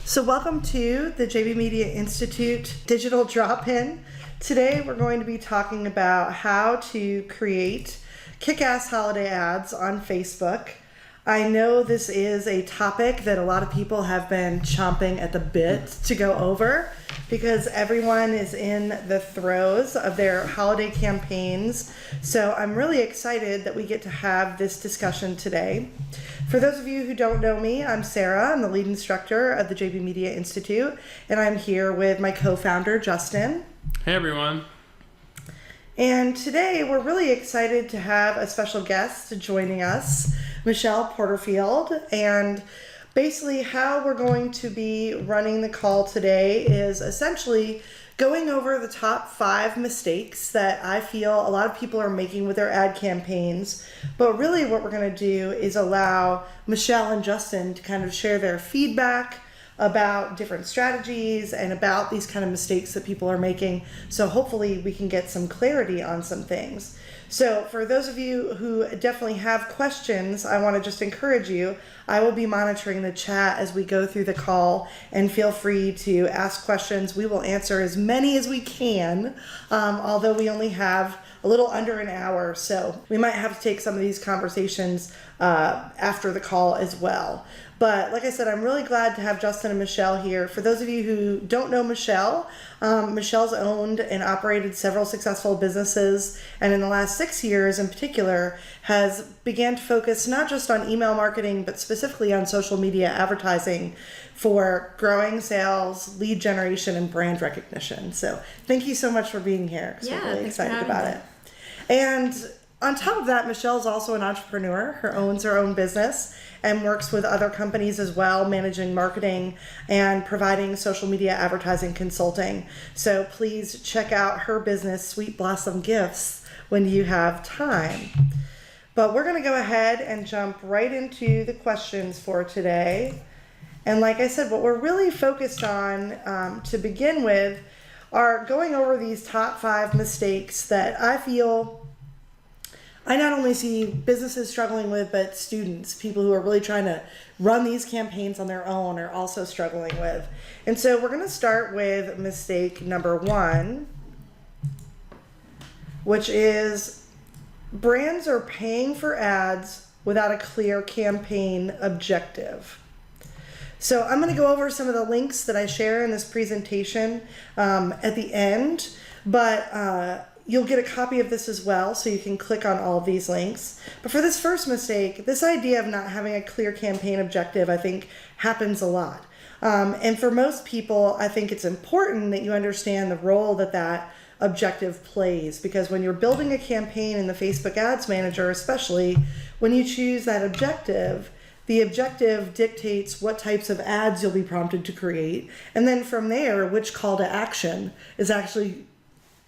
So welcome to the JB Media Institute Digital Drop-In. Today we're going to be talking about how to create kick-ass holiday ads on Facebook. I know this is a topic that a lot of people have been chomping at the bit to go over because everyone is in the throes of their holiday campaigns. So I'm really excited that we get to have this discussion today. For those of you who don't know me, I'm Sarah. I'm the lead instructor of the JB Media Institute, and I'm here with my co-founder, Justin. Hey, everyone. And today we're really excited to have a special guest joining us, Michelle Porterfield. And basically how we're going to be running the call today is essentially going over the top 5 mistakes that I feel a lot of people are making with their ad campaigns. But really what we're going to do is allow Michelle and Justin to kind of share their feedback about different strategies and about these kind of mistakes that people are making. So hopefully we can get some clarity on some things. So for those of you who definitely have questions, I want to just encourage you. I will be monitoring the chat as we go through the call, and feel free to ask questions. We will answer as many as we can, although we only have a little under an hour. So we might have to take some of these conversations after the call as well. But like I said, I'm really glad to have Justin and Michelle here. For those of you who don't know Michelle, Michelle's owned and operated several successful businesses, and in the last 6 years in particular has began to focus not just on email marketing, but specifically on social media advertising for growing sales, lead generation, and brand recognition. So thank you so much for being here. Yeah, we're really excited about me. it. And on top of that, Michelle's also an entrepreneur. Owns her own business and works with other companies as well, managing marketing and providing social media advertising consulting. So please check out her business, Sweet Blossom Gifts, when you have time. But we're going to go ahead and jump right into the questions for today. And like I said, what we're really focused on to begin with are going over these top 5 mistakes that I feel I not only see businesses struggling with, but students, people who are really trying to run these campaigns on their own, are also struggling with. And so we're going to start with mistake number 1, which is brands are paying for ads without a clear campaign objective. So I'm going to go over some of the links that I share in this presentation at the end, but you'll get a copy of this as well, so you can click on all of these links. But for this first mistake, this idea of not having a clear campaign objective, I think, happens a lot. And for most people, I think it's important that you understand the role that that objective plays, because when you're building a campaign in the Facebook Ads Manager, especially when you choose that objective, the objective dictates what types of ads you'll be prompted to create. And then from there, which call to action is actually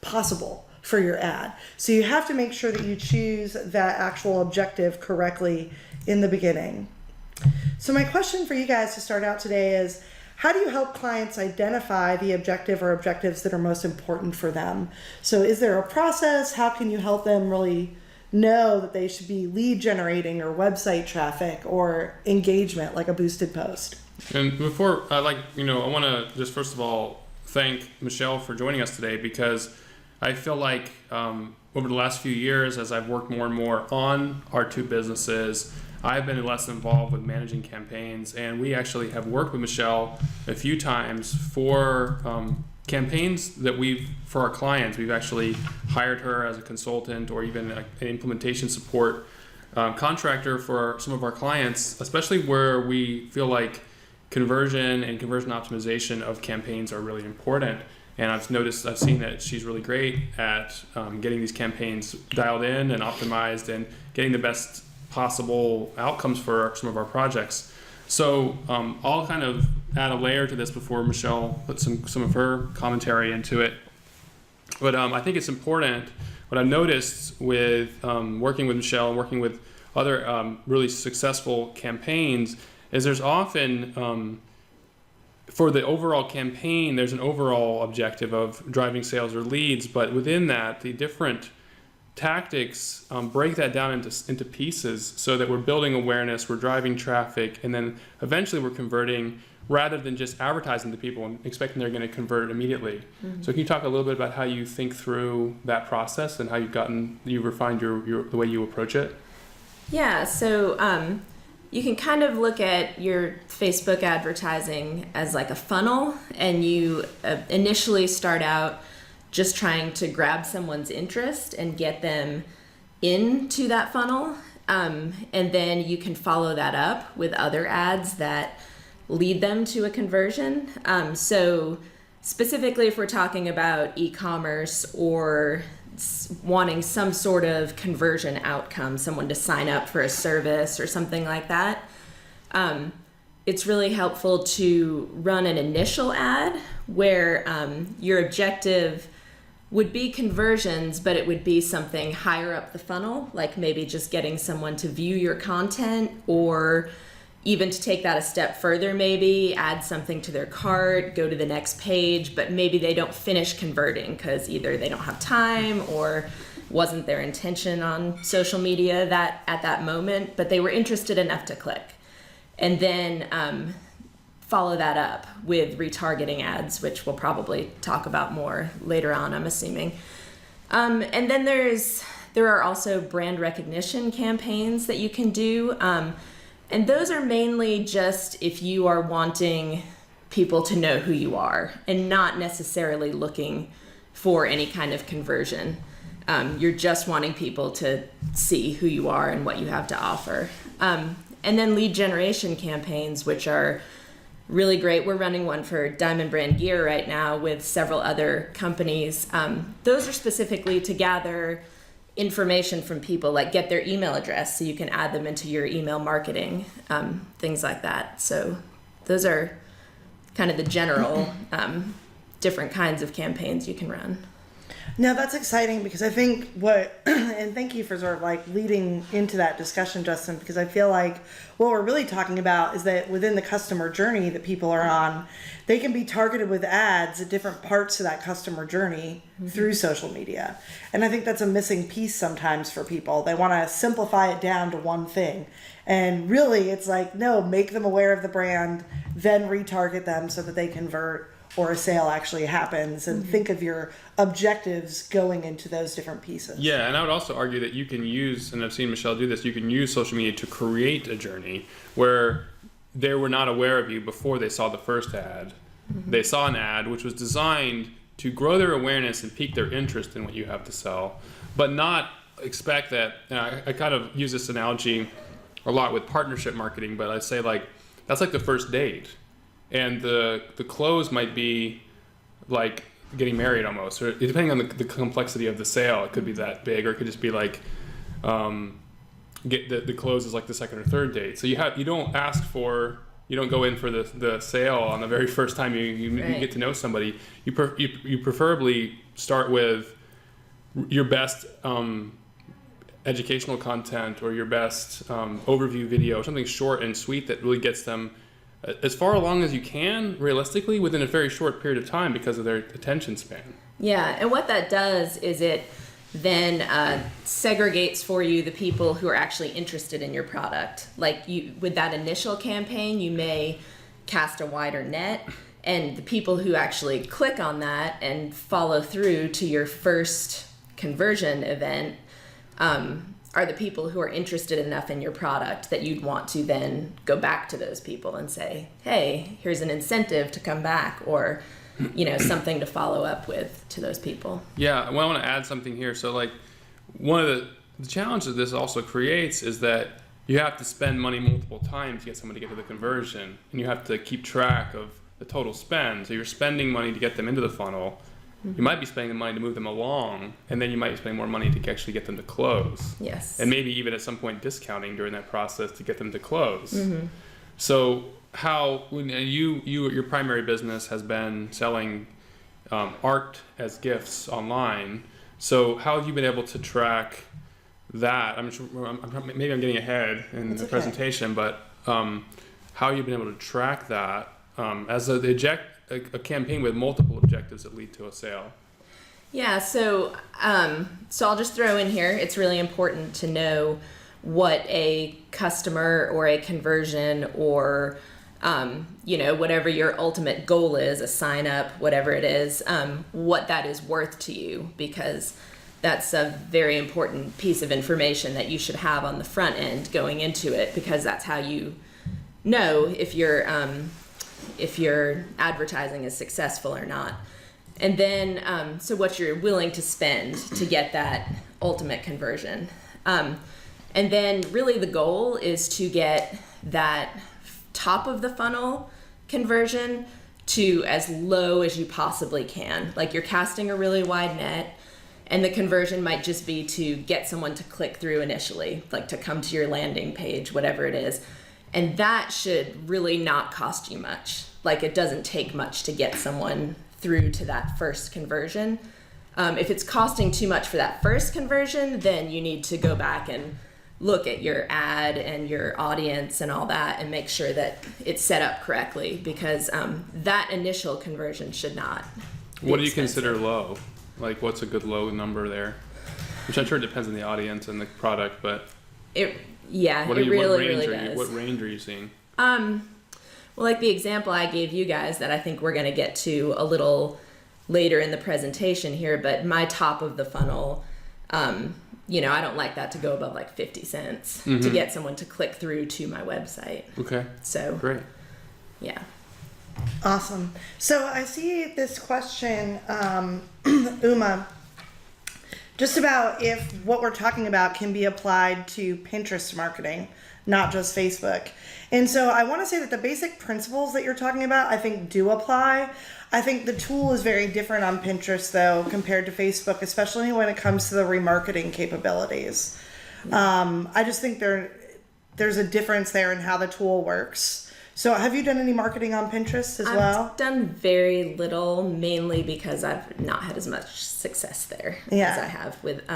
possible for your ad. So you have to make sure that you choose that actual objective correctly in the beginning. So my question for you guys to start out today is, how do you help clients identify the objective or objectives that are most important for them? So is there a process? How can you help them really know that they should be lead generating or website traffic or engagement, like a boosted post? And before I want to just first of all thank Michelle for joining us today, because I feel like over the last few years, as I've worked more and more on our 2 businesses, I've been less involved with managing campaigns, and we actually have worked with Michelle a few times for campaigns that for our clients. We've actually hired her as a consultant or even an implementation support contractor for some of our clients, especially where we feel like conversion and conversion optimization of campaigns are really important. And I've seen that she's really great at getting these campaigns dialed in and optimized and getting the best possible outcomes for some of our projects. So I'll kind of add a layer to this before Michelle puts some of her commentary into it. But I think it's important. What I've noticed with working with Michelle and working with other really successful campaigns is there's often for the overall campaign, there's an overall objective of driving sales or leads, but within that, the different tactics break that down into pieces so that we're building awareness, we're driving traffic, and then eventually we're converting rather than just advertising to people and expecting they're going to convert immediately. So can you talk a little bit about how you think through that process and how you've refined the way you approach it? Yeah, so you can kind of look at your Facebook advertising as like a funnel, and you initially start out just trying to grab someone's interest and get them into that funnel. And then you can follow that up with other ads that lead them to a conversion. So specifically, if we're talking about e-commerce or wanting some sort of conversion outcome, someone to sign up for a service or something like that, it's really helpful to run an initial ad where your objective would be conversions, but it would be something higher up the funnel, like maybe just getting someone to view your content, or even to take that a step further, maybe add something to their cart, go to the next page, but maybe they don't finish converting because either they don't have time or wasn't their intention on social media that at that moment, but they were interested enough to click. And then follow that up with retargeting ads, which we'll probably talk about more later on, I'm assuming. And then there are also brand recognition campaigns that you can do. And those are mainly just if you are wanting people to know who you are and not necessarily looking for any kind of conversion. You're just wanting people to see who you are and what you have to offer. And then lead generation campaigns, which are really great. We're running one for Diamond Brand Gear right now with several other companies. Those are specifically to gather information from people, like get their email address so you can add them into your email marketing, things like that. So those are kind of the general different kinds of campaigns you can run. Now that's exciting, because I think and thank you for sort of like leading into that discussion, Justin, because I feel like what we're really talking about is that within the customer journey that people are on, they can be targeted with ads at different parts of that customer journey through social media. And I think that's a missing piece sometimes for people. They want to simplify it down to one thing. And really it's like, no, make them aware of the brand, then retarget them so that they convert or a sale actually happens, and think of your objectives going into those different pieces. Yeah, and I would also argue that you can use, and I've seen Michelle do this, you can use social media to create a journey where they were not aware of you before they saw the first ad. They saw an ad which was designed to grow their awareness and pique their interest in what you have to sell, but not expect that. I kind of use this analogy a lot with partnership marketing, but I say like that's like the first date. And the close might be like getting married almost, or depending on the complexity of the sale, it could be that big, or it could just be like get the close is like the second or third date. So you don't go in for the sale on the very first time you get to know somebody. You preferably start with your best educational content or your best overview video, something short and sweet that really gets them as far along as you can, realistically, within a very short period of time because of their attention span. Yeah, and what that does is it then segregates for you the people who are actually interested in your product. Like with that initial campaign, you may cast a wider net, and the people who actually click on that and follow through to your first conversion event are the people who are interested enough in your product that you'd want to then go back to those people and say, hey, here's an incentive to come back, or something to follow up with to those people. Yeah, well, I want to add something here. So like one of the challenges this also creates is that you have to spend money multiple times to get someone to get to the conversion, and you have to keep track of the total spend. So you're spending money to get them into the funnel. You might be spending the money to move them along, and then you might be spending more money to actually get them to close. Yes. And maybe even at some point discounting during that process to get them to close. So how, when your primary business has been selling art as gifts online, so how have you been able to track that? Maybe I'm getting ahead in the presentation, but how have you been able to track that as a campaign with multiple objectives that lead to a sale? Yeah, so I'll just throw in here, it's really important to know what a customer or a conversion or whatever your ultimate goal is, a sign up, whatever it is, what that is worth to you, because that's a very important piece of information that you should have on the front end going into it, because that's how you know if your advertising is successful or not. And then, so what you're willing to spend to get that ultimate conversion. And then really the goal is to get that top of the funnel conversion to as low as you possibly can. Like you're casting a really wide net, and the conversion might just be to get someone to click through initially, like to come to your landing page, whatever it is. And that should really not cost you much. Like it doesn't take much to get someone through to that first conversion. If it's costing too much for that first conversion, then you need to go back and look at your ad and your audience and all that and make sure that it's set up correctly, because that initial conversion should not be What do you expensive. consider low? Like, what's a good low number there? Which I'm sure depends on the audience and the product, but It what really range does. what range are you seeing? Well, like the example I gave you guys that I think we're going to get to a little later in the presentation here, but my top of the funnel, I don't like that to go above like 50 cents to get someone to click through to my website. Okay, So, great. yeah. Awesome. So I see this question, Uma, just about if what we're talking about can be applied to Pinterest marketing, not just Facebook. And so I want to say that the basic principles that you're talking about, I think, do apply. I think the tool is very different on Pinterest, though, compared to Facebook, especially when it comes to the remarketing capabilities. I just think there's a difference there in how the tool works. So have you done any marketing on Pinterest as well? I've done very little, mainly because I've not had as much success there Yeah. as I have with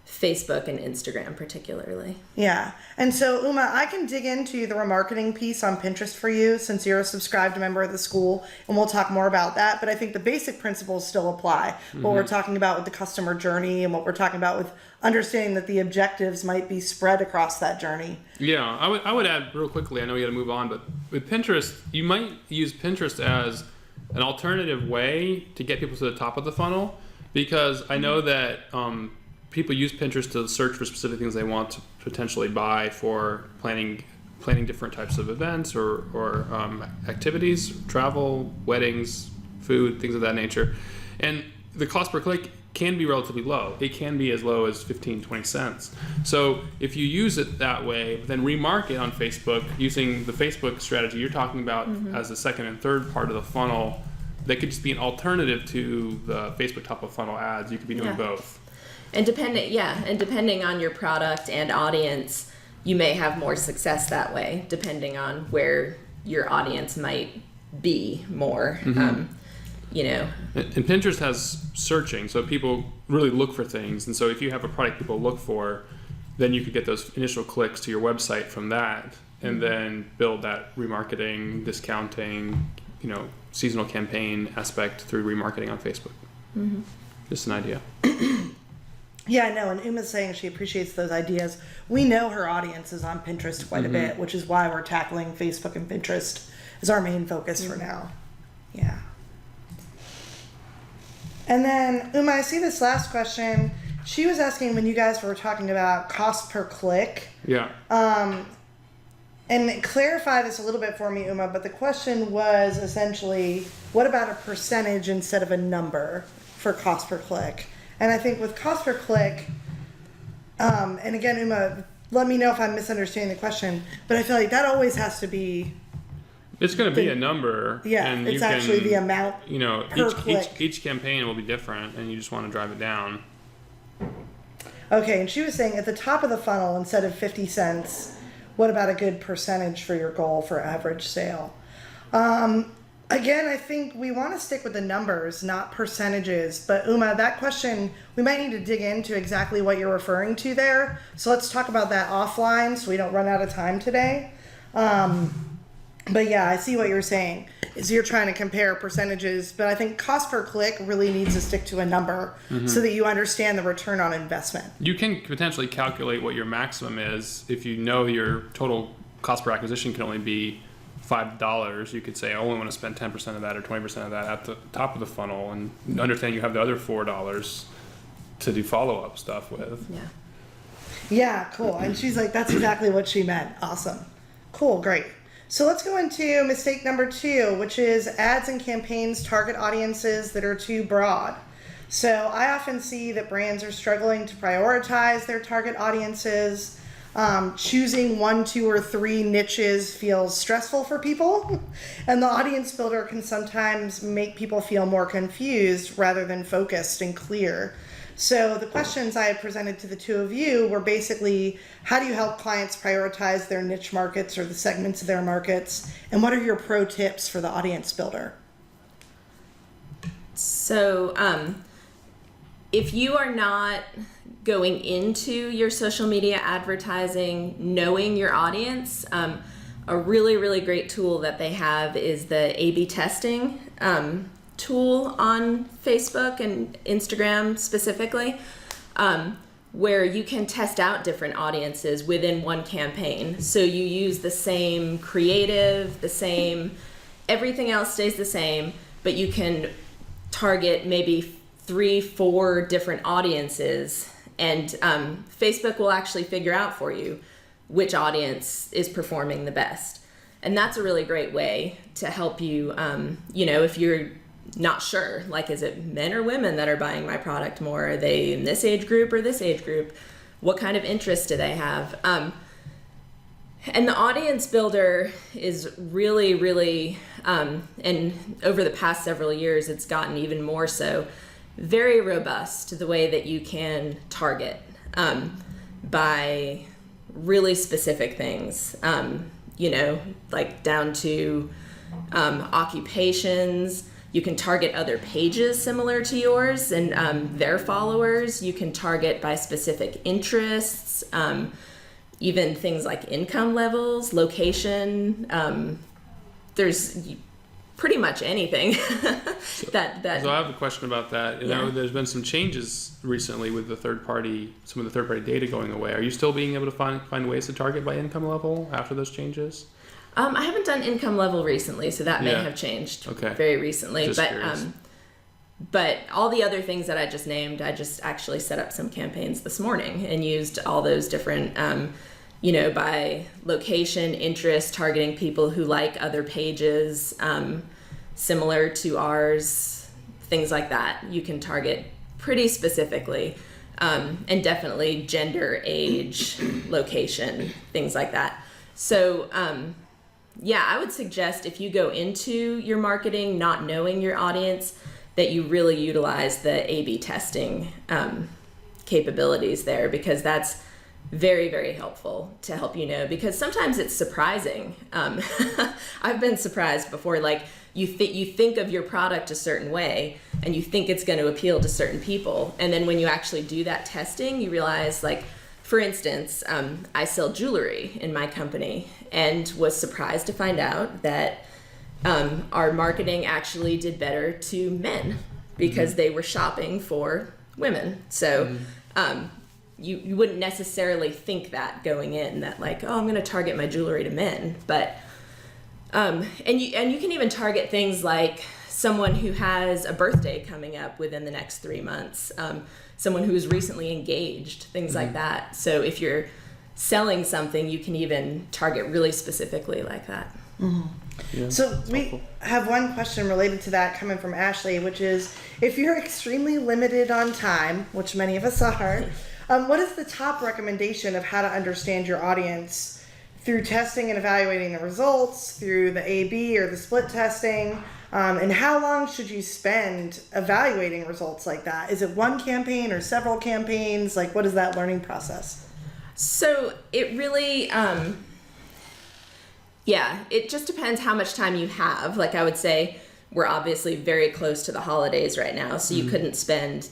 Facebook and Instagram particularly. Yeah. And so, Uma, I can dig into the remarketing piece on Pinterest for you since you're a subscribed member of the school, and we'll talk more about that. But I think the basic principles still apply. What we're talking about with the customer journey and what we're talking about with understanding that the objectives might be spread across that journey. Yeah, I would add real quickly, I know you got to move on, but with Pinterest, you might use Pinterest as an alternative way to get people to the top of the funnel, because I know that people use Pinterest to search for specific things they want to potentially buy for planning different types of events or activities, travel, weddings, food, things of that nature. And the cost per click can be relatively low. It can be as low as 15, 20 cents. So if you use it that way, then remarket on Facebook using the Facebook strategy you're talking about as the second and third part of the funnel, that could just be an alternative to the Facebook top of funnel ads. You could be doing Yeah. both. And depending on your product and audience, you may have more success that way, depending on where your audience might be more. And Pinterest has searching, so people really look for things. And so if you have a product people look for, then you could get those initial clicks to your website from that, and then build that remarketing, discounting, seasonal campaign aspect through remarketing on Facebook. Just an idea. Yeah, I know. And Uma's saying she appreciates those ideas. We know her audience is on Pinterest quite a bit, which is why we're tackling Facebook and Pinterest as our main focus for now. Yeah. And then, Uma, I see this last question. She was asking when you guys were talking about cost per click. Yeah. And clarify this a little bit for me, Uma, but the question was essentially, what about a percentage instead of a number for cost per click? And I think with cost per click, and again, Uma, let me know if I'm misunderstanding the question, but I feel like that always has to be, It's going to be a number. yeah, and it's actually the amount per click. Each campaign will be different, and you just want to drive it down. Okay, and she was saying at the top of the funnel, instead of 50 cents, what about a good percentage for your goal for average sale? Again, I think we want to stick with the numbers, not percentages. But Uma, that question, we might need to dig into exactly what you're referring to there. So let's talk about that offline so we don't run out of time today. But yeah, I see what you're saying. Is you're trying to compare percentages, but I think cost per click really needs to stick to a number so that you understand the return on investment. You can potentially calculate what your maximum is if you know your total cost per acquisition can only be $5, you could say, I only want to spend 10% of that or 20% of that at the top of the funnel, and understand you have the other $4 to do follow-up stuff with. Yeah. Yeah, cool. And she's like, that's exactly what she meant. Awesome. Cool, great. So let's go into mistake number 2, which is ads and campaigns target audiences that are too broad. So I often see that brands are struggling to prioritize their target audiences. Choosing 1, 2, or 3 niches feels stressful for people, and the audience builder can sometimes make people feel more confused rather than focused and clear. So the questions I had presented to the two of you were basically, how do you help clients prioritize their niche markets or the segments of their markets, and what are your pro tips for the audience builder? So if you are not going into your social media advertising knowing your audience, a really, really great tool that they have is the A/B testing tool on Facebook and Instagram specifically, where you can test out different audiences within one campaign. So you use the same creative, the same, everything else stays the same, but you can target maybe 3, 4 different audiences, and Facebook will actually figure out for you which audience is performing the best. And that's a really great way to help you, if you're not sure, like, is it men or women that are buying my product more? Are they in this age group or this age group? What kind of interest do they have? And the audience builder is really, really, and over the past several years, it's gotten even more so, very robust, the way that you can target by really specific things, like down to occupations. You can target other pages similar to yours and their followers. You can target by specific interests, even things like income levels, location. There's pretty much anything that. So I have a question about that. You know, there's been some changes recently with some of the third-party data going away. Are you still being able to find ways to target by income level after those changes? I haven't done income level recently, so that may have changed very recently. Just curious. But all the other things that I just named, I just actually set up some campaigns this morning and used all those different, by location, interest, targeting people who like other pages similar to ours, things like that. You can target pretty specifically, and definitely gender, age, location, things like that. So, I would suggest if you go into your marketing not knowing your audience, that you really utilize the A/B testing capabilities there, because that's very, very helpful to help you know, because sometimes it's surprising. I've been surprised before, like you think of your product a certain way and you think it's going to appeal to certain people, and then when you actually do that testing, you realize, like, for instance, I sell jewelry in my company and was surprised to find out that our marketing actually did better to men because they were shopping for women. So you wouldn't necessarily think that going in, that like, oh, I'm going to target my jewelry to men. But and you can even target things like someone who has a birthday coming up within the next 3 months, someone who's recently engaged, things like that. So if you're selling something, you can even target really specifically like that. Yeah, so we have one question related to that coming from Ashley, which is, if you're extremely limited on time, which many of us are, what is the top recommendation of how to understand your audience through testing and evaluating the results, through the A/B or the split testing? And how long should you spend evaluating results like that? Is it one campaign or several campaigns? Like, what is that learning process? So it really, it just depends how much time you have. Like, I would say we're obviously very close to the holidays right now, so you couldn't spend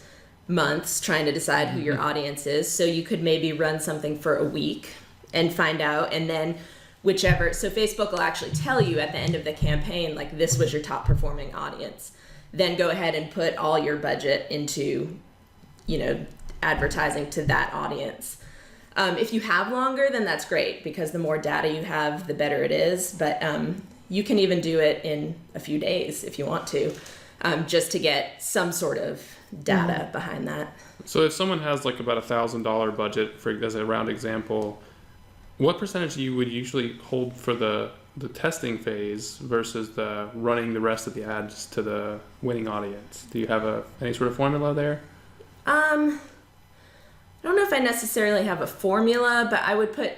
months trying to decide who your audience is. So you could maybe run something for a week and find out, and then so Facebook will actually tell you at the end of the campaign, like, this was your top performing audience. Then go ahead and put all your budget into, advertising to that audience. If you have longer, then that's great, because the more data you have, the better it is. But, You can even do it in a few days if you want to, just to get some sort of data behind that. So if someone has like about $1,000 budget, for as a round example, what percentage you would usually hold for the testing phase versus the running the rest of the ads to the winning audience? Do you have any sort of formula there? I don't know if I necessarily have a formula, but I would put,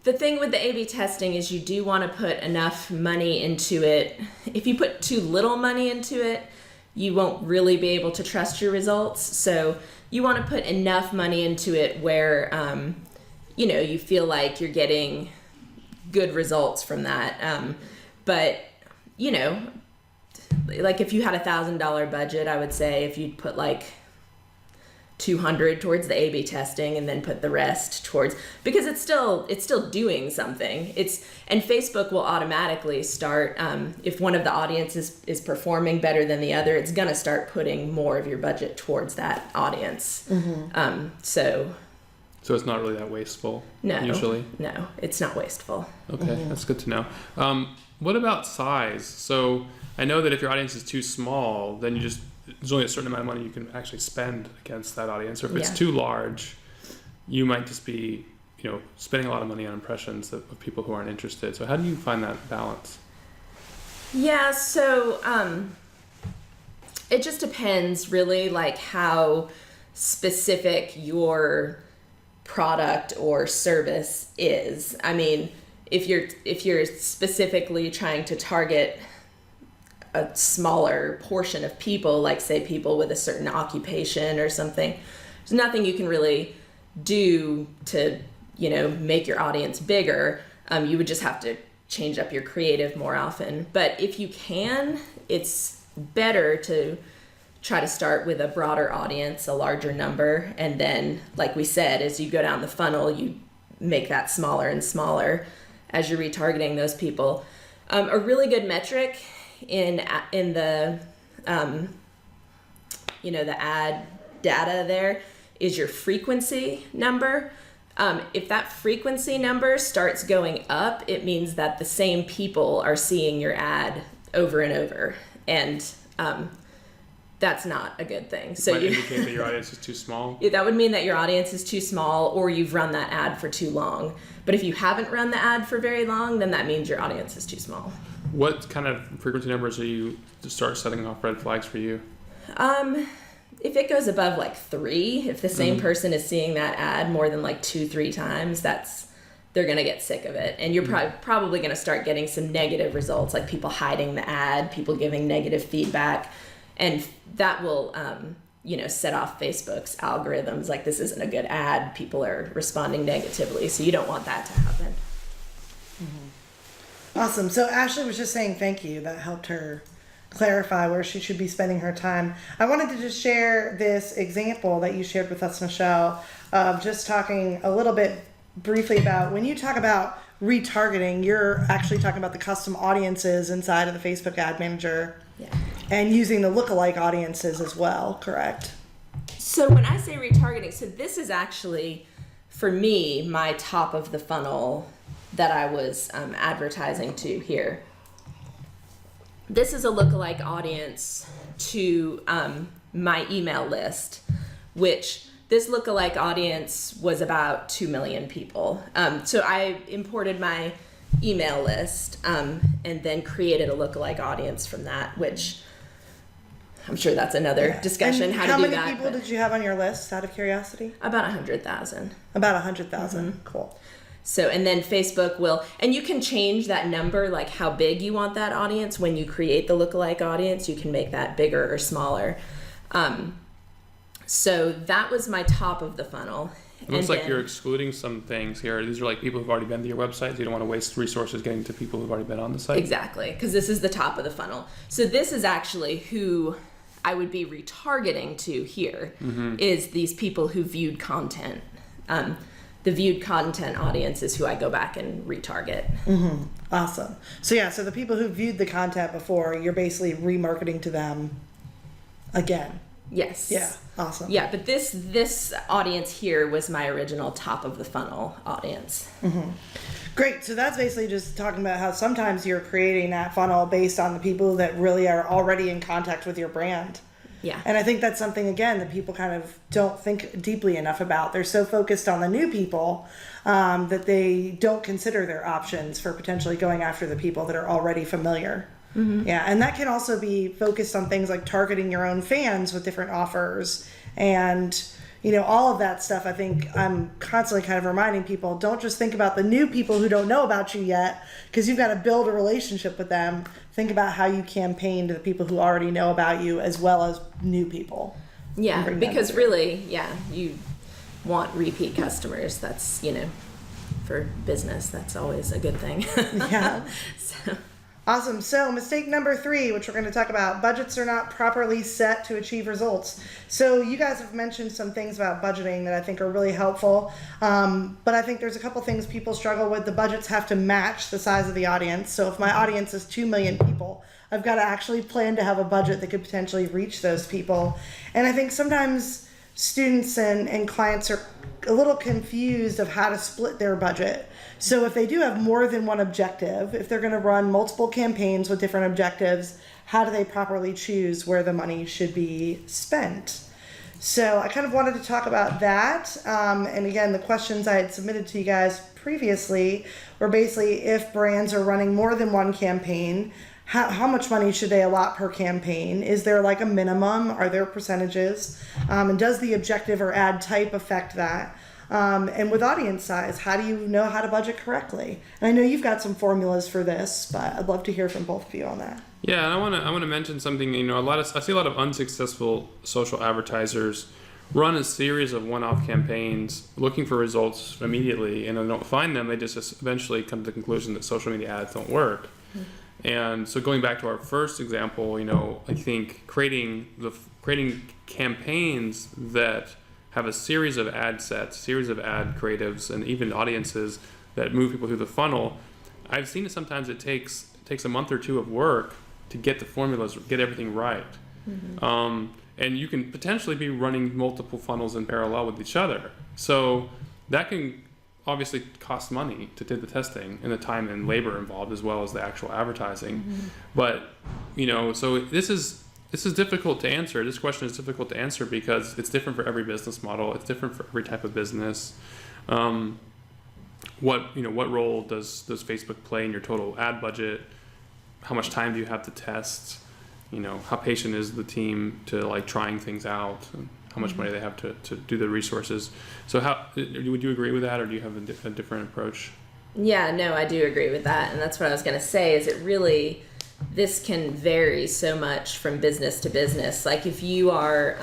the thing with the A/B testing is you do want to put enough money into it. If you put too little money into it, you won't really be able to trust your results. So you want to put enough money into it where, you feel like you're getting good results from that. But, like if you had $1,000 budget, I would say if you'd put like 200 towards the A/B testing and then put the rest towards, because it's still doing something. And Facebook will automatically start, if one of the audiences is performing better than the other, it's gonna start putting more of your budget towards that audience. So it's not really that wasteful. No, usually. No, it's not wasteful. Okay, that's good to know. What about size? So I know that if your audience is too small, then there's only a certain amount of money you can actually spend against that audience. Or if it's too large, you might just be, spending a lot of money on impressions of people who aren't interested. So how do you find that balance? Yeah, so it just depends really, like how specific your product or service is. I mean, if you're specifically trying to target a smaller portion of people, like say people with a certain occupation or something, there's nothing you can really do to, make your audience bigger. You would just have to change up your creative more often. But if you can, it's better to try to start with a broader audience, a larger number, and then, like we said, as you go down the funnel, you make that smaller and smaller as you're retargeting those people. A really good metric in the the ad data there is your frequency number. If that frequency number starts going up, it means that the same people are seeing your ad over and over, and that's not a good thing. So might indicate that your audience is too small. That would mean that your audience is too small, or you've run that ad for too long. But if you haven't run the ad for very long, then that means your audience is too small. What kind of frequency numbers are you to start setting off red flags for you? If it goes above like 3, if the same person is seeing that ad more than like 2-3 times, they're going to get sick of it. And you're probably going to start getting some negative results, like people hiding the ad, people giving negative feedback. And that will, set off Facebook's algorithms. Like, this isn't a good ad. People are responding negatively. So you don't want that to happen. Awesome. So Ashley was just saying thank you. That helped her clarify where she should be spending her time. I wanted to just share this example that you shared with us, Michelle, of just talking a little bit briefly about when you talk about retargeting, you're actually talking about the custom audiences inside of the Facebook Ad Manager. Yeah. And using the lookalike audiences as well, correct? So when I say retargeting, so this is actually, for me, my top of the funnel that I was advertising to here. This is a lookalike audience to my email list, which this lookalike audience was about 2 million people. So I imported my email list and then created a lookalike audience from that, which I'm sure that's another discussion, and how to do that. How many people did you have on your list, out of curiosity? About 100,000. About 100,000. Cool. So, and then Facebook will, and you can change that number, like how big you want that audience. When you create the lookalike audience, you can make that bigger or smaller. So that was my top of the funnel. It looks like you're excluding some things here. These are like people who've already been to your website. So you don't want to waste resources getting to people who've already been on the site. Exactly, because this is the top of the funnel. So this is actually who I would be retargeting to here, is these people who viewed content. The viewed content audience is who I go back and retarget. Awesome. So the people who viewed the content before, you're basically remarketing to them again. Yes. Yeah, awesome. Yeah, but this audience here was my original top of the funnel audience. Great. So that's basically just talking about how sometimes you're creating that funnel based on the people that really are already in contact with your brand. Yeah. And I think that's something, again, that people kind of don't think deeply enough about. They're so focused on the new people that they don't consider their options for potentially going after the people that are already familiar. Yeah, and that can also be focused on things like targeting your own fans with different offers and, you know, all of that stuff. I think I'm constantly kind of reminding people, don't just think about the new people who don't know about you yet, because you've got to build a relationship with them. Think about how you campaign to the people who already know about you as well as new people. Yeah, bring them because through. really, yeah, you want repeat customers. That's, you know, for business, that's always a good thing. Yeah. So. Awesome. So mistake number 3, which we're going to talk about, budgets are not properly set to achieve results. So you guys have mentioned some things about budgeting that I think are really helpful. But I think there's a couple things people struggle with. The budgets have to match the size of the audience. So if my audience is 2 million people, I've got to actually plan to have a budget that could potentially reach those people. And I think sometimes students and clients are a little confused of how to split their budget. So if they do have more than one objective, if they're going to run multiple campaigns with different objectives, how do they properly choose where the money should be spent? So I kind of wanted to talk about that. And again, the questions I had submitted to you guys previously were basically, if brands are running more than one campaign, how much money should they allot per campaign? Is there like a minimum? Are there percentages? And does the objective or ad type affect that? And with audience size, how do you know how to budget correctly? And I know you've got some formulas for this, but I'd love to hear from both of you on that. Yeah, and I want to mention something. You know, I see a lot of unsuccessful social advertisers run a series of one-off campaigns looking for results immediately, and they don't find them. They just eventually come to the conclusion that social media ads don't work. And so going back to our first example, you know, I think creating campaigns that have a series of ad sets, series of ad creatives, and even audiences that move people through the funnel. I've seen it sometimes it takes a month or 2 of work to get the formulas, get everything right. And you can potentially be running multiple funnels in parallel with each other. So that can obviously cost money to do the testing and the time and labor involved, as well as the actual advertising. But, you know, so this is difficult to answer. This question is difficult to answer because it's different for every business model. It's different for every type of business. What role does Facebook play in your total ad budget? How much time do you have to test? You know, how patient is the team to like trying things out? And how much money they have to do the resources? So would you agree with that, or do you have a different approach? Yeah, no, I do agree with that. And that's what I was going to say, is this can vary so much from business to business. Like if you are,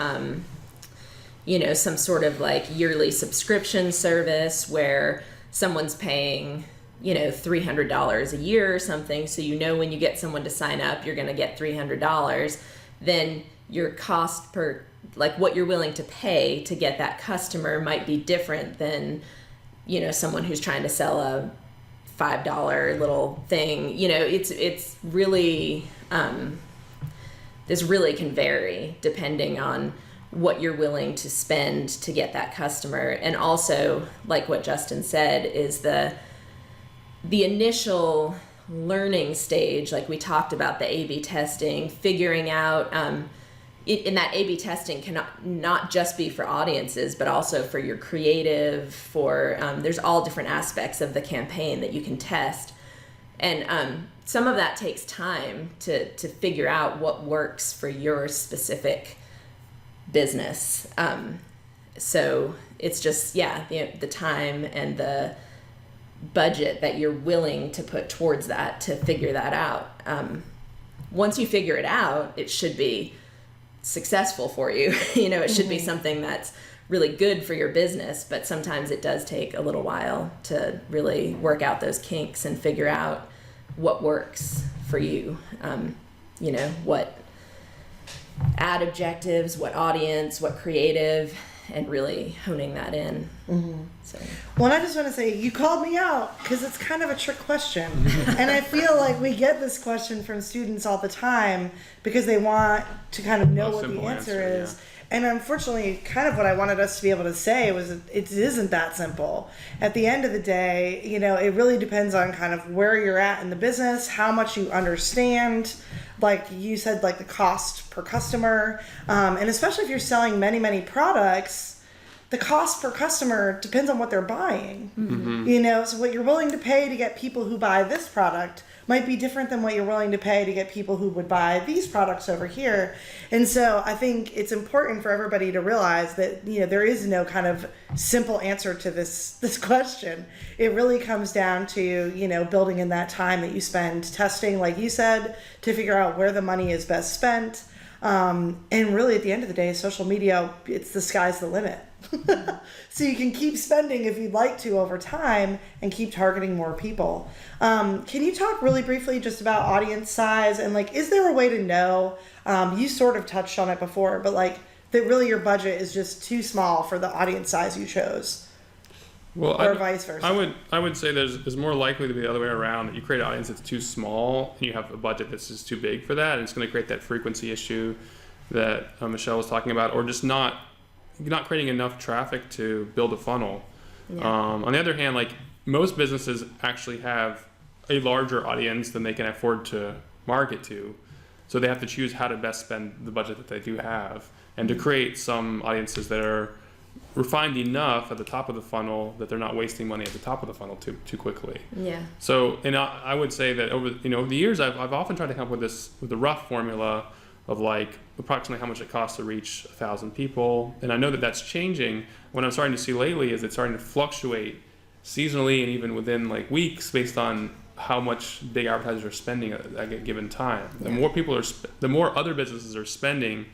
some sort of like yearly subscription service where someone's paying, $300 a year or something, so when you get someone to sign up, you're going to get $300, then your cost per, like what you're willing to pay to get that customer might be different than, someone who's trying to sell a $5 little thing. It's really, this really can vary depending on what you're willing to spend to get that customer. And also, like what Justin said, is the initial learning stage, like we talked about the A/B testing, figuring out, in that A/B testing can not just be for audiences, but also for your creative, there's all different aspects of the campaign that you can test. And some of that takes time to figure out what works for your specific business. So it's just, the time and the budget that you're willing to put towards that to figure that out. Once you figure it out, it should be successful for you. It should be something that's really good for your business, but sometimes it does take a little while to really work out those kinks and figure out what works for you. What ad objectives, what audience, what creative, and really honing that in. So. Well, and I just want to say, you called me out because it's kind of a trick question. And I feel like we get this question from students all the time because they want to kind of know what the answer is. And unfortunately, kind of what I wanted us to be able to say was it isn't that simple. At the end of the day, it really depends on kind of where you're at in the business, how much you understand, like you said, like the cost per customer. And especially if you're selling many, many products, the cost per customer depends on what they're buying. So what you're willing to pay to get people who buy this product might be different than what you're willing to pay to get people who would buy these products over here. And so I think it's important for everybody to realize that, there is no kind of simple answer to this question. It really comes down to, building in that time that you spend testing, like you said, to figure out where the money is best spent. And really at the end of the day, social media, it's the sky's the limit. So you can keep spending if you'd like to over time and keep targeting more people. Can you talk really briefly just about audience size and is there a way to know, you sort of touched on it before, but that really your budget is just too small for the audience size you chose? Well, or vice versa? I would say there's more likely to be the other way around, that you create an audience that's too small and you have a budget that's just too big for that, and it's going to create that frequency issue that Michelle was talking about, or just not creating enough traffic to build a funnel. Yeah. On the other hand, most businesses actually have a larger audience than they can afford to market to, so they have to choose how to best spend the budget that they do have, and to create some audiences that are refined enough at the top of the funnel that they're not wasting money at the top of the funnel too quickly. Yeah. So, and I would say that over the years, I've often tried to come up with the rough formula of approximately how much it costs to reach 1,000 people. And I know that that's changing. What I'm starting to see lately is it's starting to fluctuate seasonally and even within weeks based on how much big advertisers are spending at a given time. The more people the more other businesses are spending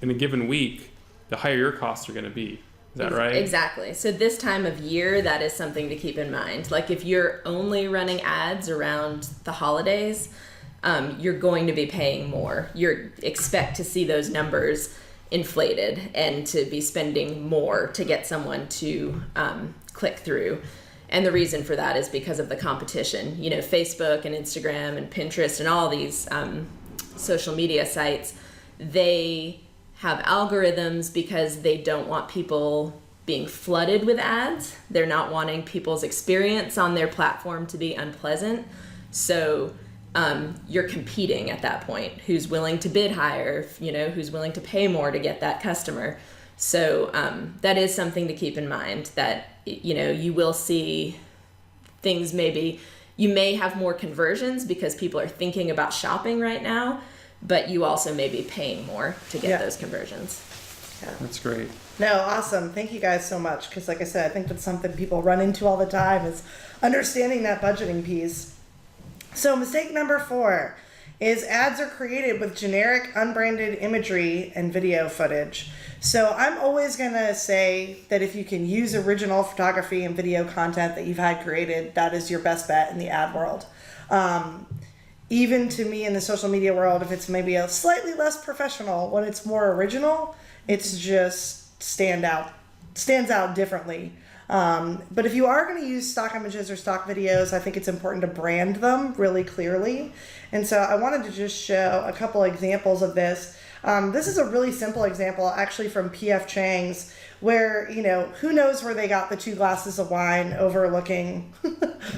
in a given week, the higher your costs are going to be. Is that right? Exactly. So this time of year, that is something to keep in mind. If you're only running ads around the holidays, you're going to be paying more. You expect to see those numbers inflated and to be spending more to get someone to click through. And the reason for that is because of the competition. Facebook and Instagram and Pinterest and all these social media sites, they have algorithms because they don't want people being flooded with ads. They're not wanting people's experience on their platform to be unpleasant. So you're competing at that point. Who's willing to bid higher, who's willing to pay more to get that customer. So that is something to keep in mind, that, you will see things, maybe you may have more conversions because people are thinking about shopping right now, but you also may be paying more to get those conversions. Yeah. That's great. No, awesome. Thank you guys so much. Because like I said, I think that's something people run into all the time, is understanding that budgeting piece. So mistake number 4 is ads are created with generic unbranded imagery and video footage. So I'm always going to say that if you can use original photography and video content that you've had created, that is your best bet in the ad world. Even to me in the social media world, if it's maybe a slightly less professional, when it's more original, it's just stands out differently. But if you are going to use stock images or stock videos, I think it's important to brand them really clearly. And so I wanted to just show a couple examples of this. This is a really simple example actually from P.F. Chang's, where, who knows where they got the 2 glasses of wine overlooking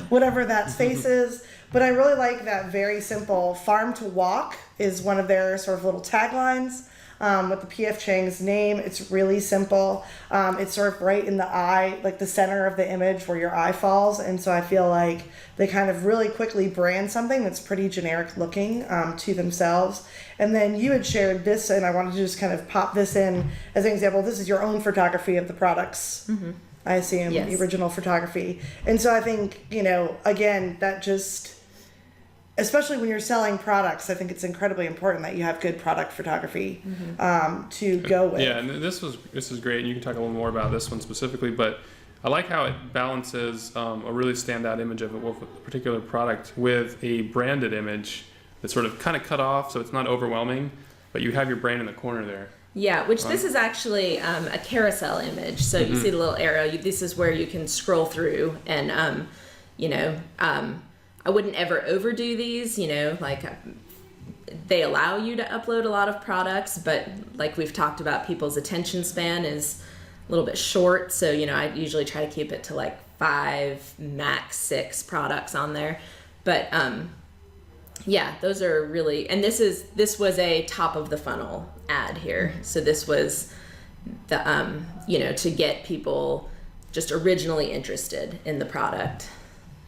whatever that space is. But I really like that very simple farm to walk is one of their sort of little taglines. With the P.F. Chang's name. It's really simple. It's sort of right in the eye, the center of the image where your eye falls. And so I feel like they kind of really quickly brand something that's pretty generic looking to themselves. And then you had shared this, and I wanted to just kind of pop this in as an example. This is your own photography of the products. Mm-hmm. I assume, yes. The original photography. And so I think, again, that just... especially when you're selling products, I think it's incredibly important that you have good product photography to go with. Yeah, and this is great, and you can talk a little more about this one specifically, but I like how it balances a really standout image of a particular product with a branded image that's sort of kind of cut off, so it's not overwhelming, but you have your brand in the corner there. Yeah, which this is actually a carousel image, so you see the little arrow. This is where you can scroll through, and I wouldn't ever overdo these, they allow you to upload a lot of products, but like we've talked about, people's attention span is a little bit short. So, I usually try to keep it to like 5, max 6 products on there. But yeah, those are really, and this was a top of the funnel ad here. So this was the, to get people just originally interested in the product.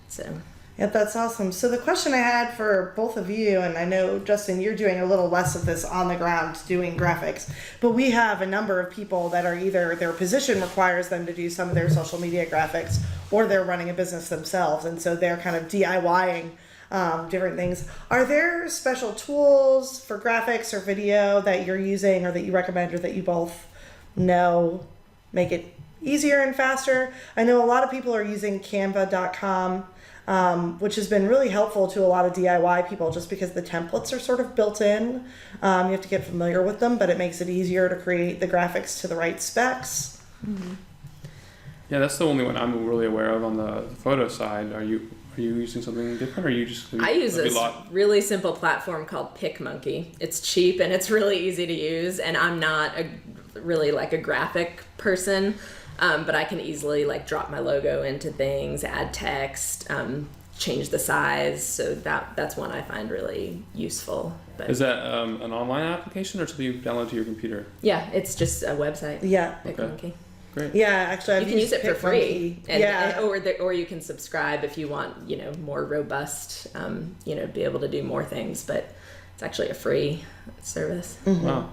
So. Yeah, that's awesome. So the question I had for both of you, and I know, Justin, you're doing a little less of this on the ground doing graphics, but we have a number of people that are either their position requires them to do some of their social media graphics, or they're running a business themselves, and so they're kind of DIYing different things. Are there special tools for graphics or video that you're using or that you recommend or that you both know make it easier and faster? I know a lot of people are using canva.com. Which has been really helpful to a lot of DIY people just because the templates are sort of built in. You have to get familiar with them, but it makes it easier to create the graphics to the right specs. Mm-hmm. Yeah, that's the only one I'm really aware of on the photo side. Are you using something different, or I use this really simple platform called PicMonkey. It's cheap and it's really easy to use, and I'm not really like a graphic person. But I can easily like drop my logo into things, add text, change the size. So that's one I find really useful. But is that an online application or something you download to your computer? Yeah, it's just a website. Yeah. PicMonkey. Great. Yeah, actually, you can use it for free, yeah. or you can subscribe if you want, more robust, be able to do more things. But it's actually a free service. Mm-hmm. Wow.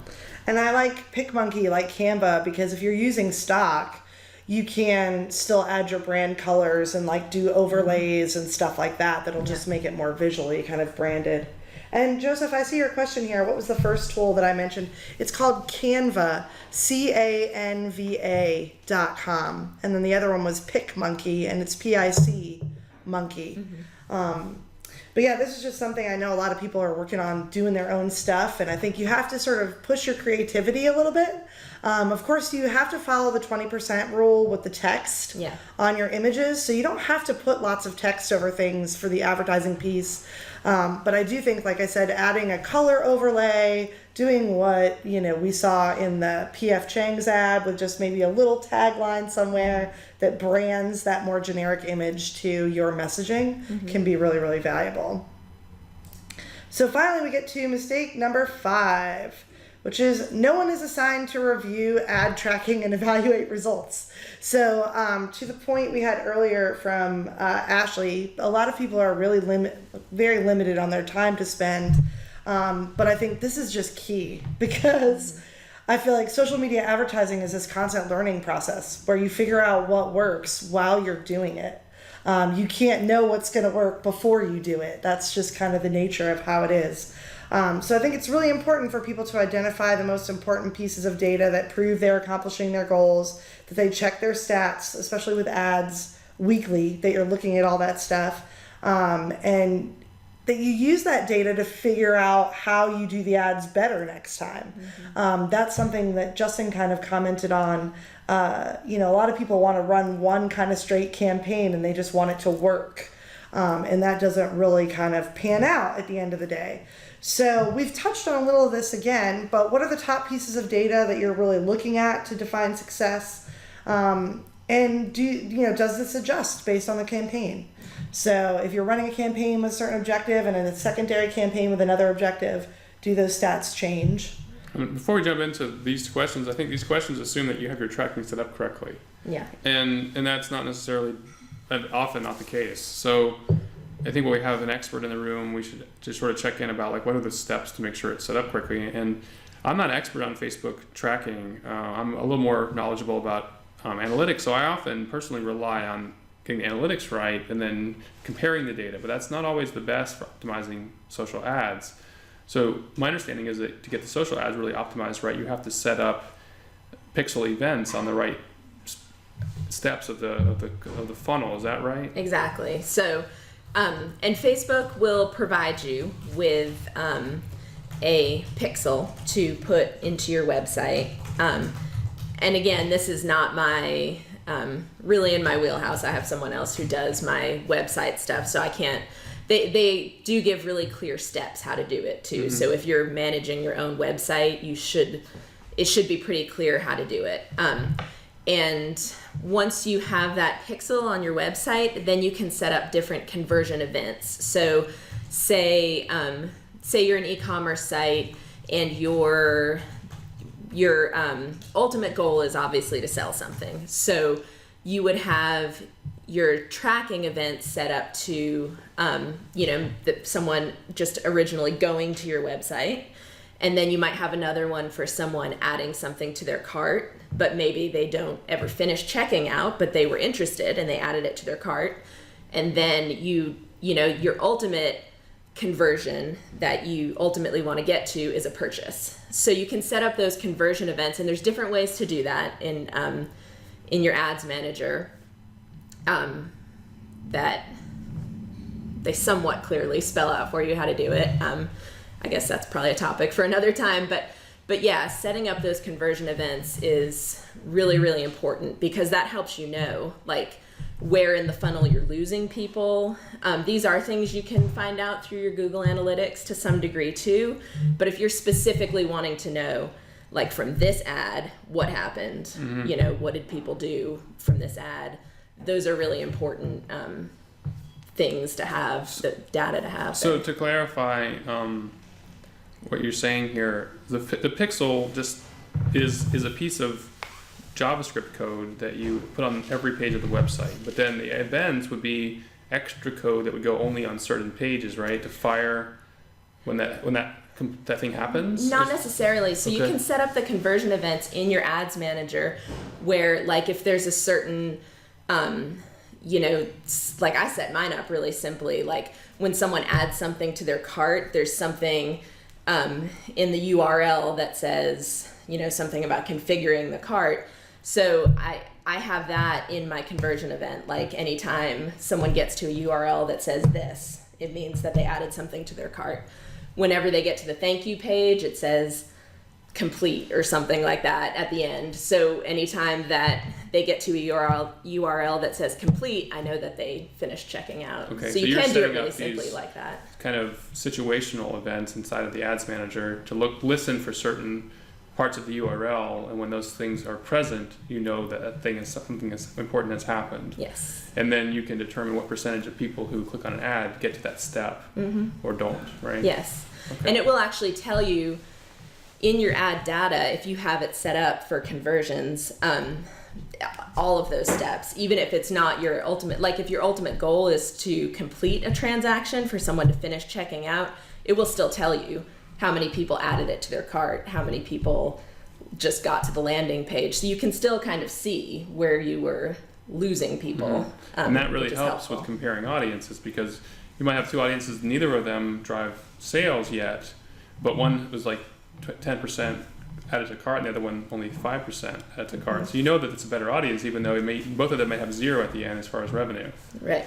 And I like PicMonkey, like Canva, because if you're using stock, you can still add your brand colors and like do overlays and stuff like that. That'll just make it more visually kind of branded. And Joseph, I see your question here. What was the first tool that I mentioned? It's called Canva, CANVA.com. And then the other one was PicMonkey, and it's PIC Monkey. Mm-hmm. But yeah, this is just something I know a lot of people are working on doing their own stuff. And I think you have to sort of push your creativity a little bit. Of course, you have to follow the 20% rule with the text on your images. So you don't have to put lots of text over things for the advertising piece. But I do think, like I said, adding a color overlay, doing what, we saw in the PF Chang's ad with just maybe a little tagline somewhere that brands that more generic image to your messaging can be really, really valuable. So finally, we get to mistake number 5. Which is no one is assigned to review ad tracking and evaluate results. So to the point we had earlier from Ashley, a lot of people are really very limited on their time to spend. But I think this is just key because I feel like social media advertising is this constant learning process where you figure out what works while you're doing it. You can't know what's going to work before you do it. That's just kind of the nature of how it is. So I think it's really important for people to identify the most important pieces of data that prove they're accomplishing their goals, that they check their stats, especially with ads weekly, that you're looking at all that stuff, and that you use that data to figure out how you do the ads better next time. That's something that Justin kind of commented on. A lot of people want to run one kind of straight campaign and they just want it to work. And that doesn't really kind of pan out at the end of the day. So we've touched on a little of this again, but what are the top pieces of data that you're really looking at to define success? And does this adjust based on the campaign? So if you're running a campaign with a certain objective and a secondary campaign with another objective, do those stats change? Before we jump into these questions, I think these questions assume that you have your tracking set up correctly. Yeah. And that's not necessarily often not the case. So I think when we have an expert in the room, we should just sort of check in about like what are the steps to make sure it's set up quickly. And I'm not an expert on Facebook tracking. I'm a little more knowledgeable about analytics, so I often personally rely on getting the analytics right and then comparing the data. But that's not always the best for optimizing social ads. So my understanding is that to get the social ads really optimized right, you have to set up pixel events on the right steps of the funnel. Is that right? Exactly. So. And Facebook will provide you with a pixel to put into your website. And again, this is not really in my wheelhouse. I have someone else who does my website stuff, so I can't they do give really clear steps how to do it too. So if you're managing your own website, it should be pretty clear how to do it. And once you have that pixel on your website, then you can set up different conversion events. So say you're an e-commerce site and your ultimate goal is obviously to sell something. So you would have your tracking events set up to, someone just originally going to your website. And then you might have another one for someone adding something to their cart, but maybe they don't ever finish checking out, but they were interested and they added it to their cart. And then your ultimate conversion that you ultimately want to get to is a purchase. So you can set up those conversion events, and there's different ways to do that in your ads manager that they somewhat clearly spell out for you how to do it. I guess that's probably a topic for another time, but yeah, setting up those conversion events is really, really important because that helps you know, like, where in the funnel you're losing people. These are things you can find out through your Google Analytics to some degree too, but if you're specifically wanting to know, like, from this ad, what happened, what did people do from this ad, those are really important things to have, the data to have. So to clarify, what you're saying here, the pixel just is a piece of JavaScript code that you put on every page of the website, but then the events would be extra code that would go only on certain pages, right? To fire when that thing happens? Not necessarily. So you can set up the conversion events in your ads manager where, like, if there's a certain like I set mine up really simply, like when someone adds something to their cart, there's something in the URL that says, something about configuring the cart. So I have that in my conversion event. Like, anytime someone gets to a URL that says this, it means that they added something to their cart. Whenever they get to the thank you page, it says complete or something like that at the end. So anytime that they get to a URL that says complete, I know that they finished checking out. Okay, so you can do it really simply like that. Kind of situational events inside of the ads manager to listen for certain parts of the URL, and when those things are present, something as important has happened. Yes. And then you can determine what percentage of people who click on an ad get to that step or don't, right? Yes. Okay. And it will actually tell you in your ad data, if you have it set up for conversions, all of those steps, even if it's not your ultimate, like if your ultimate goal is to complete a transaction for someone to finish checking out, it will still tell you how many people added it to their cart, how many people just got to the landing page. So you can still kind of see where you were losing people. And that really helps with comparing audiences, because you might have two audiences, neither of them drive sales yet, but one was like 10% added to cart and the other one only 5% added to cart. So you know that it's a better audience, even though both of them may have zero at the end as far as revenue. Right.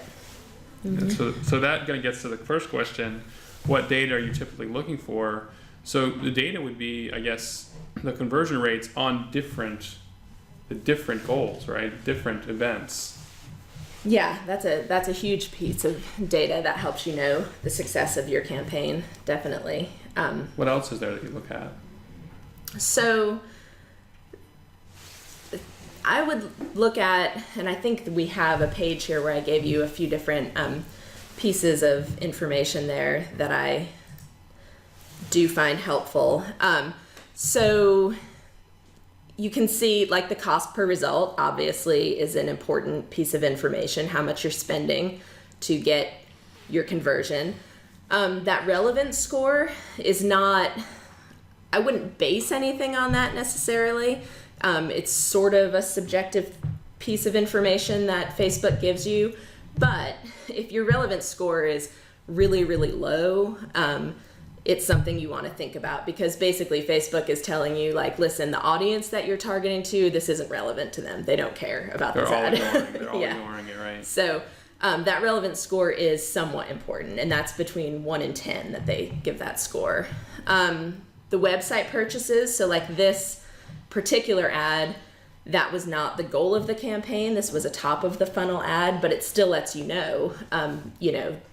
And so that kind of gets to the first question: what data are you typically looking for? So the data would be, I guess, the conversion rates on the different goals, right? Different events. Yeah, that's a huge piece of data that helps you know the success of your campaign, definitely. What else is there that you look at? So I would look at, and I think we have a page here where I gave you a few different pieces of information there that I do find helpful. So you can see, like, the cost per result obviously is an important piece of information, how much you're spending to get your conversion. That relevance score is not, I wouldn't base anything on that necessarily. It's sort of a subjective piece of information that Facebook gives you. But if your relevance score is really, really low, it's something you want to think about, because basically Facebook is telling you, like, listen, the audience that you're targeting to, this isn't relevant to them. They don't care about this ad. They're all ignoring it, right? So that relevance score is somewhat important, and that's between 1 and 10 that they give that score. The website purchases, so like this particular ad, that was not the goal of the campaign. This was a top of the funnel ad, but it still lets you know,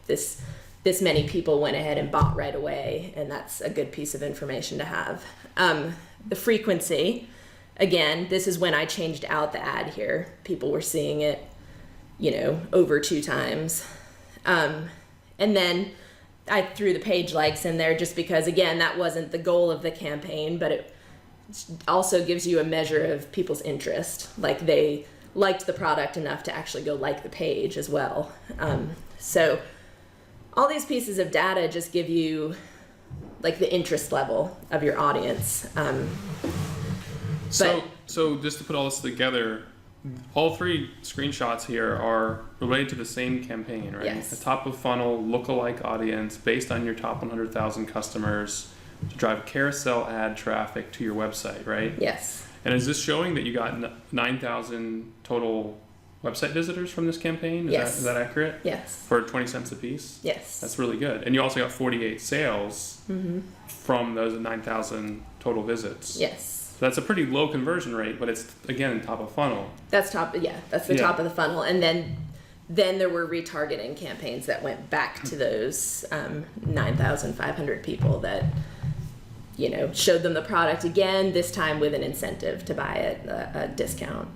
this this many people went ahead and bought right away, and that's a good piece of information to have. The frequency, again, this is when I changed out the ad here. People were seeing it, over 2 times. And then I threw the page likes in there just because, again, that wasn't the goal of the campaign, but it also gives you a measure of people's interest. Like, they liked the product enough to actually go like the page as well. So all these pieces of data just give you like the interest level of your audience. So just to put all this together, all 3 screenshots here are related to the same campaign, right? Yes. A top of funnel lookalike audience based on your top 100,000 customers to drive carousel ad traffic to your website, right? Yes. And is this showing that you got 9,000 total website visitors from this campaign? Is that accurate? Yes. For 20 cents a piece? Yes. That's really good. And you also got 48 sales from those 9,000 total visits. Yes. So that's a pretty low conversion rate, but it's, again, top of funnel. That's top of the funnel. And then there were retargeting campaigns that went back to those 9,500 people that, showed them the product again, this time with an incentive to buy it, a discount.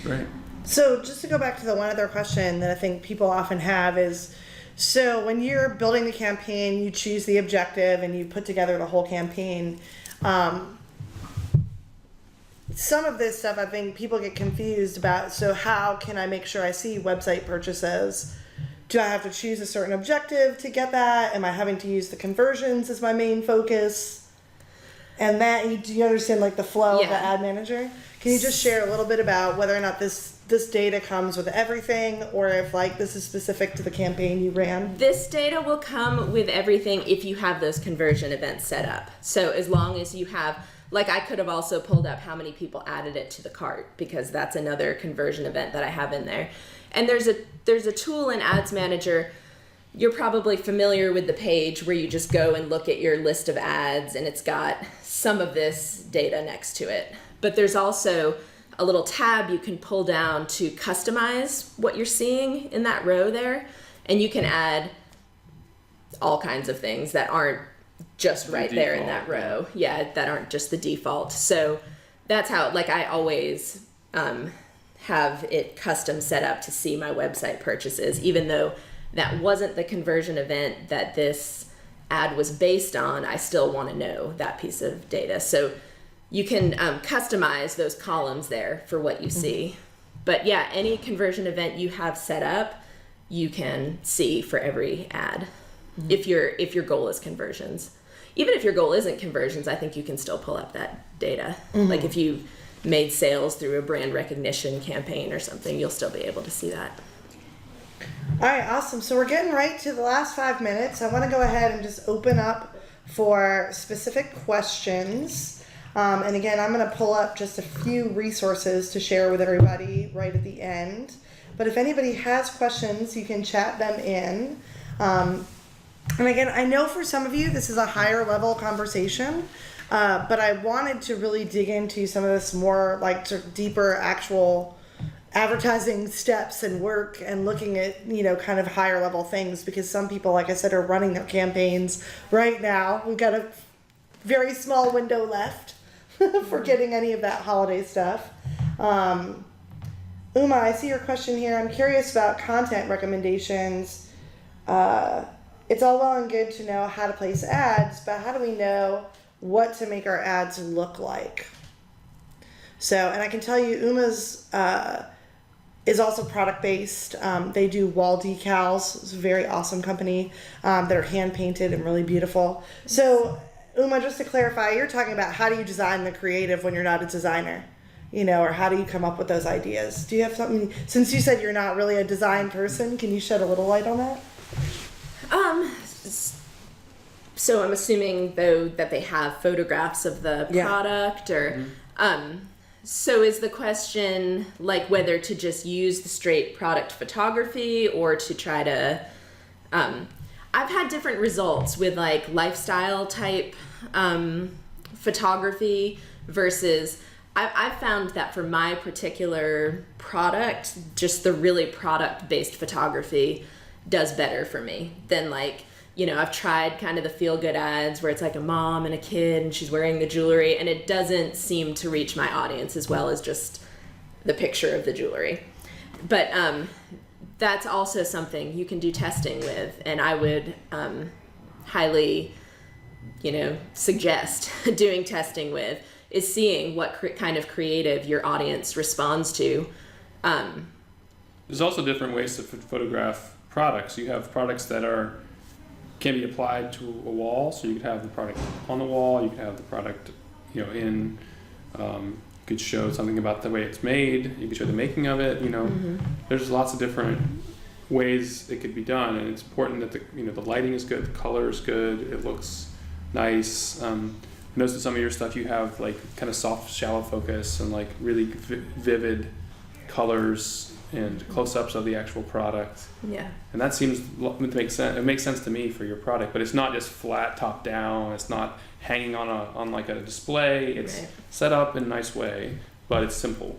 Right. So just to go back to the one other question that I think people often have is, so when you're building the campaign, you choose the objective and you put together the whole campaign. Some of this stuff I think people get confused about. So how can I make sure I see website purchases? Do I have to choose a certain objective to get that? Am I having to use the conversions as my main focus? And that, do you understand like the flow of the ad manager? Can you just share a little bit about whether or not this data comes with everything, or if like this is specific to the campaign you ran? This data will come with everything if you have those conversion events set up. So as long as you have, like, I could have also pulled up how many people added it to the cart, because that's another conversion event that I have in there. And there's a tool in Ads Manager. You're probably familiar with the page where you just go and look at your list of ads, and it's got some of this data next to it. But there's also a little tab you can pull down to customize what you're seeing in that row there, and you can add all kinds of things that aren't just right there in that row. Yeah, that aren't just the default. So that's how, like, I always have it custom set up to see my website purchases, even though that wasn't the conversion event that this ad was based on. I still want to know that piece of data. So you can customize those columns there for what you see. But yeah, any conversion event you have set up, you can see for every ad. If your goal is conversions. Even if your goal isn't conversions, I think you can still pull up that data. Like if you made sales through a brand recognition campaign or something, you'll still be able to see that. All right, awesome. So we're getting right to the last 5 minutes. I want to go ahead and just open up for specific questions. And again, I'm going to pull up just a few resources to share with everybody right at the end. But if anybody has questions, you can chat them in. And again, I know for some of you this is a higher level conversation, but I wanted to really dig into some of this more like sort of deeper actual advertising steps and work, and looking at, kind of higher level things, because some people, like I said, are running their campaigns right now. We've got a very small window left for getting any of that holiday stuff. Uma, I see your question here. I'm curious about content recommendations. It's all well and good to know how to place ads, but how do we know what to make our ads look like? So, and I can tell you, Uma's is also product-based. They do wall decals. It's a very awesome company that are hand-painted and really beautiful. So, Uma, just to clarify, you're talking about how do you design the creative when you're not a designer? Or how do you come up with those ideas? Do you have something, since you said you're not really a design person, can you shed a little light on that? So I'm assuming, though, that they have photographs of the product, or so is the question like whether to just use the straight product photography or to try to I've had different results with like lifestyle type photography versus I've found that for my particular product, just the really product based photography does better for me than like, you know, I've tried kind of the feel good ads where it's like a mom and a kid and she's wearing the jewelry, and it doesn't seem to reach my audience as well as just the picture of the jewelry. But that's also something you can do testing with, and I would highly, you know, suggest doing testing with, is seeing what kind of creative your audience responds to. There's also different ways to photograph products. You have products that can be applied to a wall, so you could have the product on the wall, you could have the product, you know, in, you could show something about the way it's made, you could show the making of it, you know. There's lots of different ways it could be done, and it's important that the lighting is good, the color is good, it looks nice. I noticed in some of your stuff you have like kind of soft, shallow focus and like really vivid colors and close-ups of the actual product. Yeah. And that seems to make sense. It makes sense to me for your product, but it's not just flat top down. It's not hanging on like a display. It's set up in a nice way, but it's simple.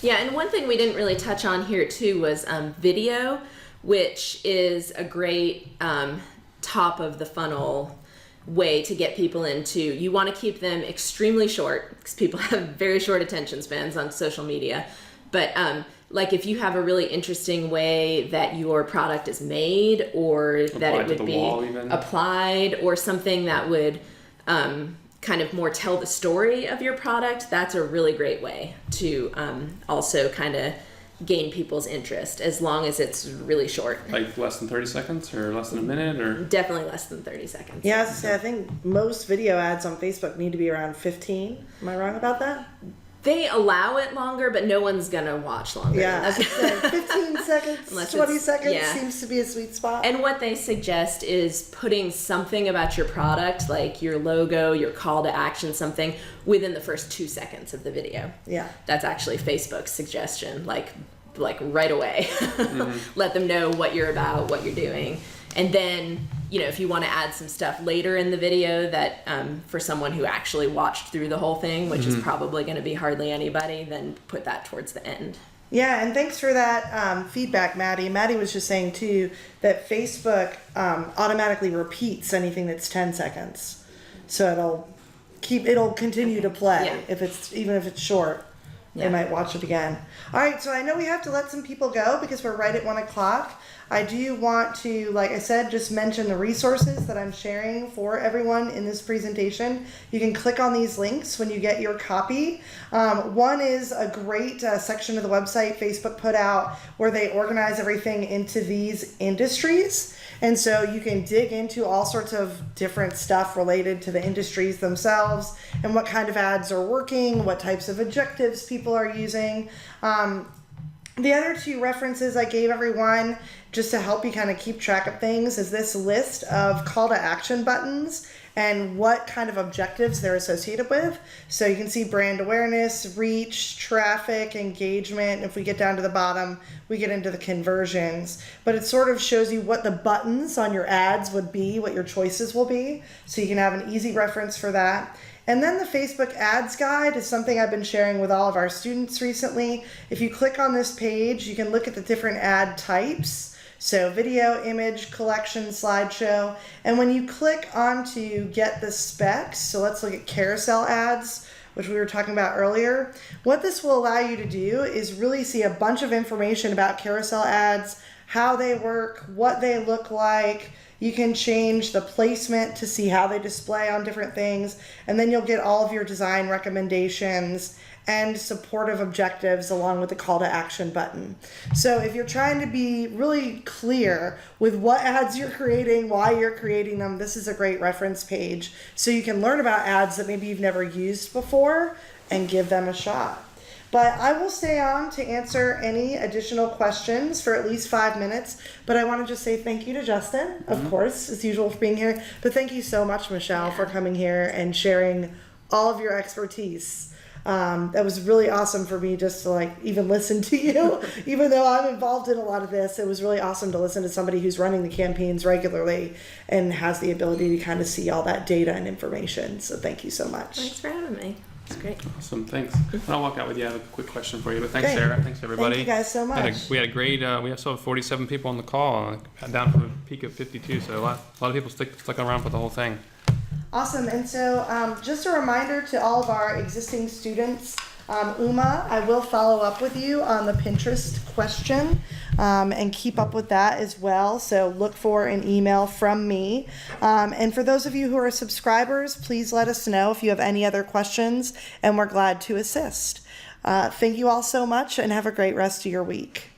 Yeah, and one thing we didn't really touch on here too was video, which is a great top of the funnel way to get people into. You want to keep them extremely short because people have very short attention spans on social media. But like if you have a really interesting way that your product is made, or that it would be applied, or something that would kind of more tell the story of your product, that's a really great way to also kind of gain people's interest, as long as it's really short. Like less than 30 seconds or less than a minute, or? Definitely less than 30 seconds. Yeah, I think most video ads on Facebook need to be around 15. Am I wrong about that? They allow it longer, but no one's gonna watch longer. Yeah, 15 seconds, 20 seconds seems to be a sweet spot. And what they suggest is putting something about your product, like your logo, your call to action, something, within the first 2 seconds of the video. Yeah. That's actually Facebook's suggestion, like right away. Let them know what you're about, what you're doing. And then, you know, if you want to add some stuff later in the video that for someone who actually watched through the whole thing, which is probably going to be hardly anybody, then put that towards the end. Yeah, and thanks for that feedback, Maddie. Maddie was just saying, too, that Facebook automatically repeats anything that's 10 seconds. So it'll continue to play even if it's short. They might watch it again. All right, so I know we have to let some people go because we're right at 1 o'clock. I do want to, like I said, just mention the resources that I'm sharing for everyone in this presentation. You can click on these links when you get your copy. One is a great section of the website Facebook put out where they organize everything into these industries. And so you can dig into all sorts of different stuff related to the industries themselves and what kind of ads are working, what types of objectives people are using. The other two references I gave everyone, just to help you kind of keep track of things, is this list of call to action buttons and what kind of objectives they're associated with. So you can see brand awareness, reach, traffic, engagement. And if we get down to the bottom, we get into the conversions. But it sort of shows you what the buttons on your ads would be, what your choices will be. So you can have an easy reference for that. And then the Facebook Ads Guide is something I've been sharing with all of our students recently. If you click on this page, you can look at the different ad types. So video, image, collection, slideshow. And when you click onto get the specs, so let's look at carousel ads, which we were talking about earlier. What this will allow you to do is really see a bunch of information about carousel ads, how they work, what they look like. You can change the placement to see how they display on different things, and then you'll get all of your design recommendations and supportive objectives along with the call to action button. So if you're trying to be really clear with what ads you're creating, why you're creating them, this is a great reference page so you can learn about ads that maybe you've never used before and give them a shot. But I will stay on to answer any additional questions for at least 5 minutes. But I want to just say thank you to Justin, of course, as usual, for being here. But thank you so much, Michelle, for coming here and sharing all of your expertise. That was really awesome for me just to even listen to you. Even though I'm involved in a lot of this, it was really awesome to listen to somebody who's running the campaigns regularly and has the ability to kind of see all that data and information. So thank you so much. Thanks for having me. That's great. Awesome, thanks. I'll walk out with you. I have a quick question for you, but thanks, Great. Sarah. Thanks, everybody. Thank you guys so much. We had a great. We still have 47 people on the call, down from a peak of 52. So a lot of people stuck around for the whole thing. Awesome. And so just a reminder to all of our existing students, Uma, I will follow up with you on the Pinterest question and keep up with that as well. So look for an email from me. And for those of you who are subscribers, please let us know if you have any other questions, and we're glad to assist. Thank you all so much, and have a great rest of your week.